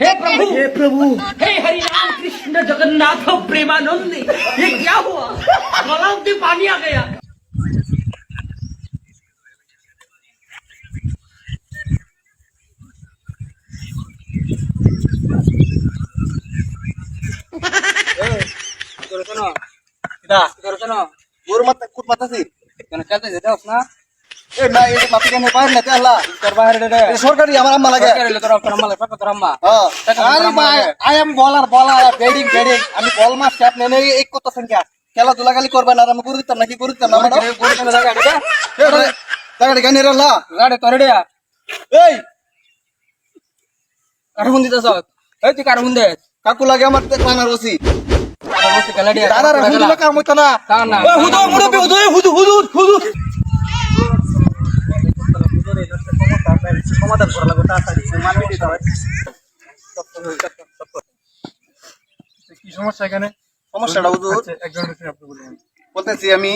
हे प्रभु, हे हरि राम कृष्ण जगन्नाथ प्रेमानंद, ये क्या हुआ? गलाव में पानी आ गया। গরু মাথা কুট মাথাছি কেন খেলতে যেতে হোস না এ না এই মাথা কেন বাইরে না তেলা তোর বাইরে রে এ সরকারি আমার আম্মা লাগে তোর আম্মা লাগে তোর আম্মা হ্যাঁ আরে ভাই আই এম বলার ব্যাটিং আমি বল মারছি আপনি নেই এক কত সংখ্যা খেলাধুলা খালি করবেন আর আমি করে দিতাম নাকি করে দিতাম না ম্যাডাম জায়গাটা কেন রেলা গাড়ি তোর রে এই আর হুন দিতেছ এই তুই কার হুন দে কাকু লাগে আমার দেখলানা রসি আর বসে খেলা দিয়া দাদা হুদু না কাম হইতো না তা না হুদু মুরব্বি হুদু সমাধান করা লাগবে তাড়াতাড়ি মানবি দিতে হয় কি সমস্যা এখানে? সমস্যাটা হুজুর একজন আপনি বলুন। বলতেছি আমি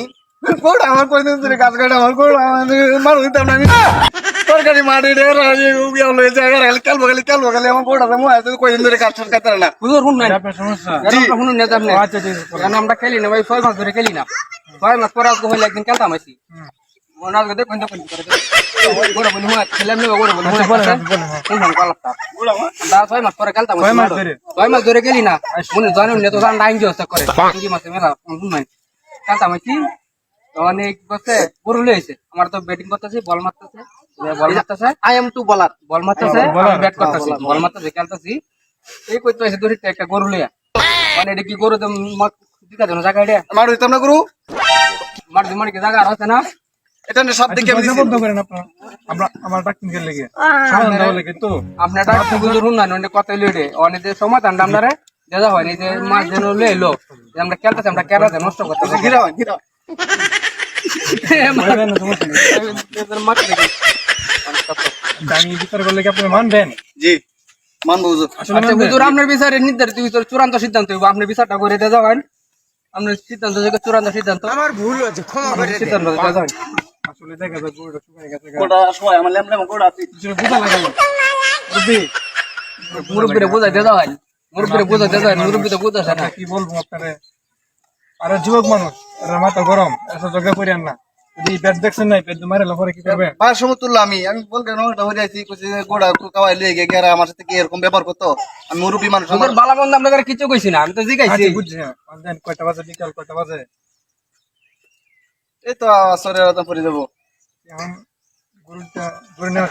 কোড আমার কইতেন ধরে কাজ কাটা আমার কোড মার হইতাম না আমি সরকারি মাটি রে বিয়া লয়ে জায়গা কালবো খালি আমার কোড আছে মই আছে কইতেন ধরে কাজ কাটা না হুজুর হুন নাই আপনার সমস্যা? এটা হুন না আপনি আচ্ছা ঠিক আছে। কেন আমরা খেলি না ভাই 6 মাস ধরে খেলি না 6 মাস পরে আজকে হইলে একদিন খেলতাম আইছি মনে আজকে দেখুন দেখুন গোড়া বলি হয় খেলাম না গোড়া বলি হয় কোন কোন কলটা দা 6 মাস পরে খেলতাম 6 মাস ধরে? 6 মাস ধরে খেলি না মনে জানেন না তো জান ডাইন জোস করে কি মাসে মেলা হুন নাই খেলতাম আইছি অনেক বসে গরু লইছে আমার তো ব্যাটিং করতেছি বল মারতেছে আই এম টু বলার বল মারতেছে আমি ব্যাট করতেছি বল মারতেছে খেলতেছি এই কইতে আছে দূরে একটা গরু লইয়া মানে এটা কি গরু তো দিকা জন জায়গা এটা মার হইতাম না গুরু মার কি জায়গা আর আছে না এটা না সব দিকে পয়সা বন্ধ করেন আপনারা। আমরা আমার ডাক্তার কে লেগে সমাধান দেওয়া লেগে তো আপনার ডাক্তার বুঝুন না অনেক কথা লইরে অনেক যে সমাধান আপনারে দেওয়া হয়নি যে মাছ যেন লইলো যে আমরা খেলতেছি আমরা কেরাতে নষ্ট করতেছি ঘিরা আমি বিচার করলে কি আপনি মানবেন? জি মানবো হুজুর আসলে আচ্ছা মানবেন? হুজুর আপনার বিচারে নির্ধারিত চূড়ান্ত সিদ্ধান্ত হইব আপনি বিচারটা করে দিয়ে যাবেন আপনার সিদ্ধান্ত থেকে চূড়ান্ত সিদ্ধান্ত আমার ভুল হয়েছে ক্ষমা করে সিদ্ধান্ত দিয়ে যাবেন আসলে দেখা যায় গরুটা শুকিয়ে গেছে গা। কোটা সময় আমার লেম কোটা আছে কিছু বোঝা লাগে না। বুদ্ধি মুরব্বীরে বোঝাই দিয়ে যাবেন মুরব্বীরে বোঝাই দিয়ে যাবেন মুরব্বী তো বুঝাছে না কি বলবো আপনারে? আরে যুবক মানুষ এরা মাথা গরম এত জগা করিয়ান না। যদি পেট দেখছেন নাই পেট মারে লফরে কি করবে? ভাই সমতুল্য আমি বলতে নটা হয়ে যাইছি কইছি গোড়া কাওয়াই লয়ে গেরা আমার সাথে কি এরকম ব্যবহার করতো আমি মুরব্বী মানুষ আমার হুজুর বালা বন্ধ আপনাদের কিছু কইছি না আমি তো জিগাইছি আচ্ছা বুঝছি হ্যাঁ। জান কয়টা বাজে বিকাল কয়টা বাজে? এই তো আসরে পরে যাবো এখন গরুটা গরু নেওয়া